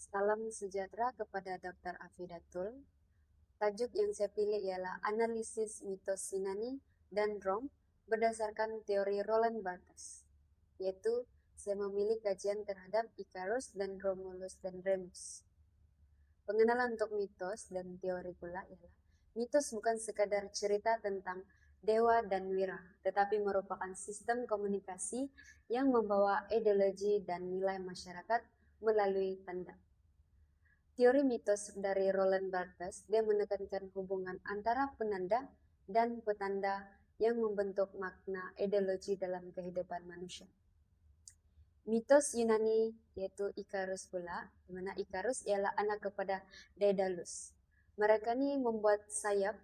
Salam sejahtera kepada Dr. Afidatul. Tajuk yang saya pilih ialah Analisis Mitos Yunani dan Rom berdasarkan teori Roland Barthes, yaitu saya memilih kajian terhadap Icarus dan Romulus dan Remus. Pengenalan untuk mitos dan teori pula ialah mitos bukan sekadar cerita tentang dewa dan wira, tetapi merupakan sistem komunikasi yang membawa ideologi dan nilai masyarakat melalui tanda. Teori mitos dari Roland Barthes, dia menekankan hubungan antara penanda dan petanda yang membentuk makna ideologi dalam kehidupan manusia. Mitos Yunani yaitu Icarus pula, di mana Icarus ialah anak kepada Daedalus. Mereka ini membuat sayap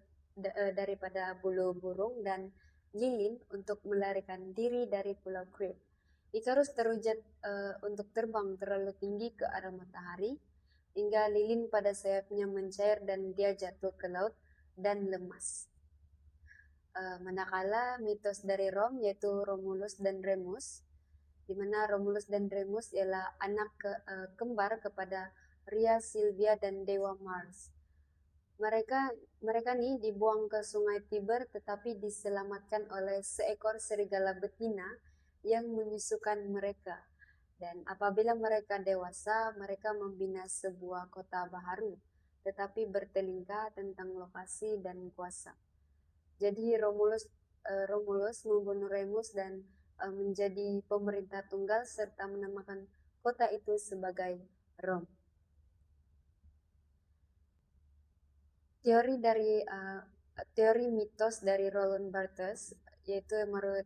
daripada bulu burung dan lilin untuk melarikan diri dari Pulau Crete. Icarus terhujat untuk terbang terlalu tinggi ke arah matahari, hingga lilin pada sayapnya mencair dan dia jatuh ke laut dan lemas. Manakala mitos dari Rom yaitu Romulus dan Remus, di mana Romulus dan Remus ialah anak kembar kepada Rhea Silvia dan Dewa Mars. Mereka nih dibuang ke Sungai Tiber tetapi diselamatkan oleh seekor serigala betina yang menyusukan mereka. Dan apabila mereka dewasa, mereka membina sebuah kota baru, tetapi bertelingkah tentang lokasi dan kuasa. Jadi Romulus membunuh Remus dan menjadi pemerintah tunggal serta menamakan kota itu sebagai Rom. Teori mitos dari Roland Barthes, yaitu menurut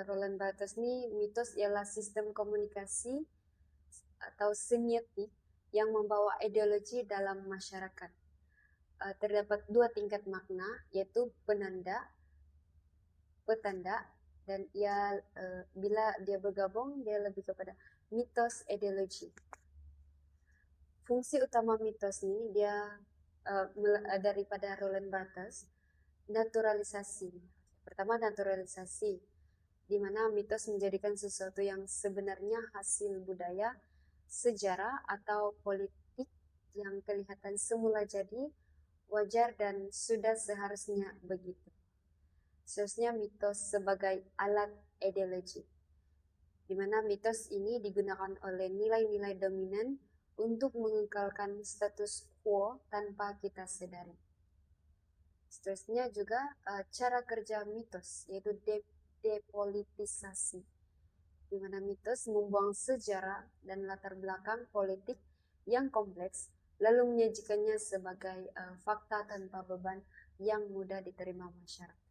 Roland Barthes ini mitos ialah sistem komunikasi atau semiotik yang membawa ideologi dalam masyarakat. Terdapat dua tingkat makna, yaitu penanda, petanda, dan bila dia bergabung dia lebih kepada mitos ideologi. Fungsi utama mitos ini dia daripada Roland Barthes, naturalisasi. Pertama, naturalisasi, di mana mitos menjadikan sesuatu yang sebenarnya hasil budaya, sejarah, atau politik yang kelihatan semula jadi, wajar, dan sudah seharusnya begitu. Seharusnya mitos sebagai alat ideologi, di mana mitos ini digunakan oleh nilai-nilai dominan untuk mengekalkan status quo tanpa kita sadari. Seterusnya juga cara kerja mitos, yaitu depolitisasi, di mana mitos membuang sejarah dan latar belakang politik yang kompleks, lalu menyajikannya sebagai fakta tanpa beban yang mudah diterima masyarakat.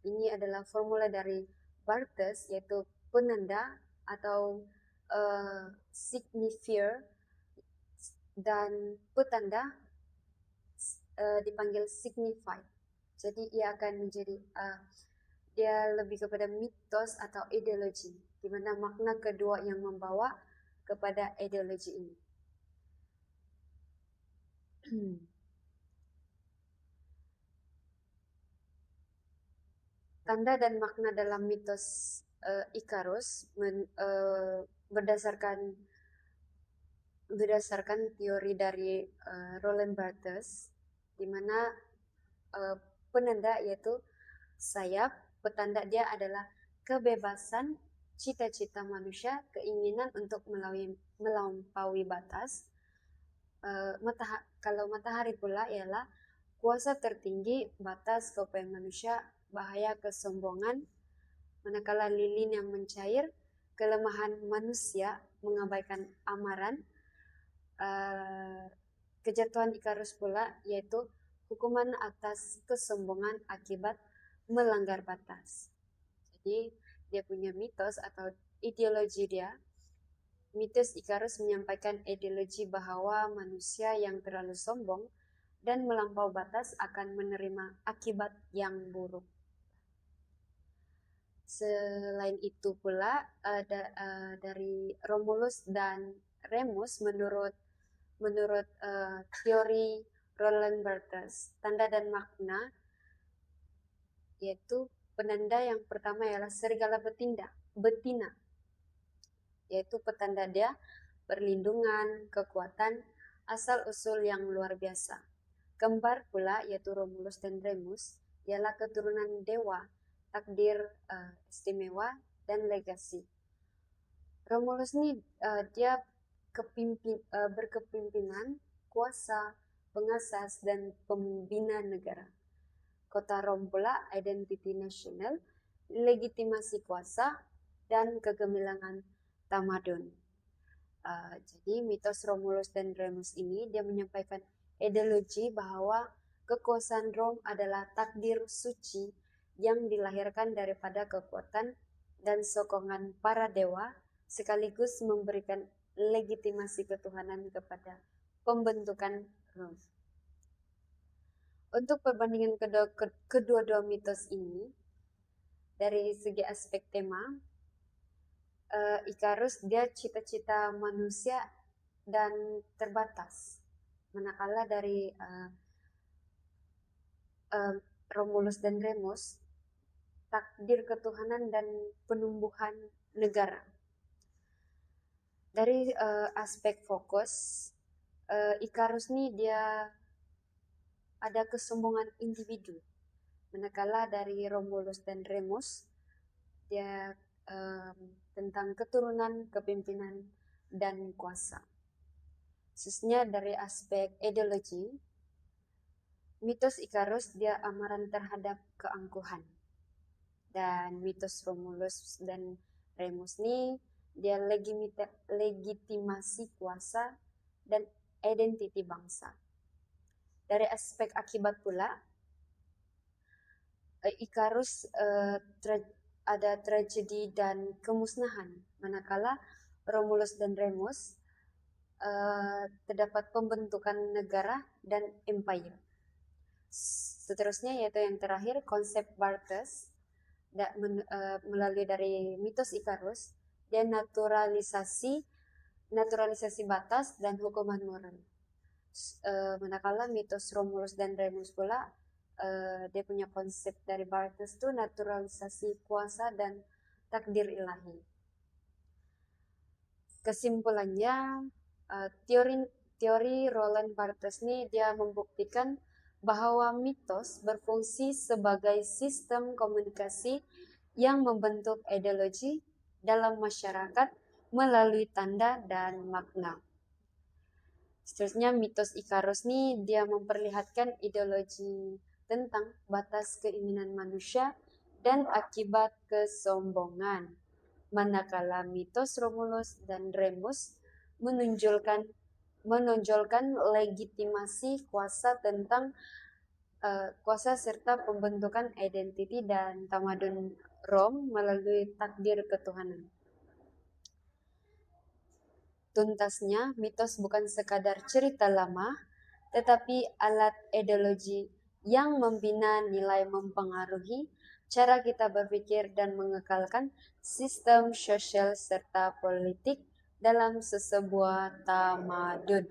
Ini adalah formula dari Barthes, yaitu penanda atau signifier, dan petanda dipanggil signified. Jadi ia akan menjadi dia lebih kepada mitos atau ideologi, di mana makna kedua yang membawa kepada ideologi ini. Tanda dan makna dalam mitos Icarus berdasarkan teori dari Roland Barthes, di mana penanda yaitu sayap, petanda dia adalah kebebasan, cita-cita manusia, keinginan untuk melampaui batas. Kalau matahari pula ialah kuasa tertinggi, batas keupayaan manusia, bahaya kesombongan, manakala lilin yang mencair, kelemahan manusia, mengabaikan amaran, kejatuhan Icarus pula yaitu hukuman atas kesombongan akibat melanggar batas. Jadi dia punya mitos atau ideologi dia. Mitos Icarus menyampaikan ideologi bahwa manusia yang terlalu sombong dan melampau batas akan menerima akibat yang buruk. Selain itu pula dari Romulus dan Remus menurut teori Roland Barthes, tanda dan makna, yaitu penanda yang pertama ialah serigala betina, yaitu petanda dia perlindungan, kekuatan, asal-usul yang luar biasa. Kembar pula yaitu Romulus dan Remus ialah keturunan dewa, takdir istimewa, dan legasi. Romulus ini dia berkepimpinan, kuasa, pengasas, dan pembina negara. Kota Rom pula identiti nasional, legitimasi kuasa, dan kegemilangan tamadun. Jadi mitos Romulus dan Remus ini dia menyampaikan ideologi bahwa kekuasaan Rom adalah takdir suci yang dilahirkan daripada kekuatan dan sokongan para dewa, sekaligus memberikan legitimasi ketuhanan kepada pembentukan Rom. Untuk perbandingan kedua-dua mitos ini, dari segi aspek tema, Ikarus dia cita-cita manusia dan terbatas, manakala dari Romulus dan Remus takdir ketuhanan dan penumbuhan negara. Dari aspek fokus, Ikarus nih dia ada kesombongan individu, manakala dari Romulus dan Remus dia tentang keturunan, kepimpinan, dan kuasa. Khususnya dari aspek ideologi, mitos Ikarus dia amaran terhadap keangkuhan. Dan mitos Romulus dan Remus ini dia legitimasi kuasa dan identiti bangsa. Dari aspek akibat pula, Ikarus ada tragedi dan kemusnahan, manakala Romulus dan Remus terdapat pembentukan negara dan empire. Seterusnya yaitu yang terakhir, konsep Bartes melalui dari mitos Ikarus dan naturalisasi batas dan hukuman moral. Manakala mitos Romulus dan Remus pula dia punya konsep dari Bartes itu naturalisasi kuasa dan takdir ilahi. Kesimpulannya, teori Roland Barthes ini dia membuktikan bahwa mitos berfungsi sebagai sistem komunikasi yang membentuk ideologi dalam masyarakat melalui tanda dan makna. Seterusnya mitos Ikarus ini dia memperlihatkan ideologi tentang batas keinginan manusia dan akibat kesombongan. Manakala mitos Romulus dan Remus menonjolkan legitimasi kuasa tentang kuasa serta pembentukan identiti dan tamadun Rom melalui takdir ketuhanan. Tuntasnya, mitos bukan sekadar cerita lama, tetapi alat ideologi yang membina nilai, mempengaruhi cara kita berpikir dan mengekalkan sistem sosial serta politik dalam sesebuah tamadun.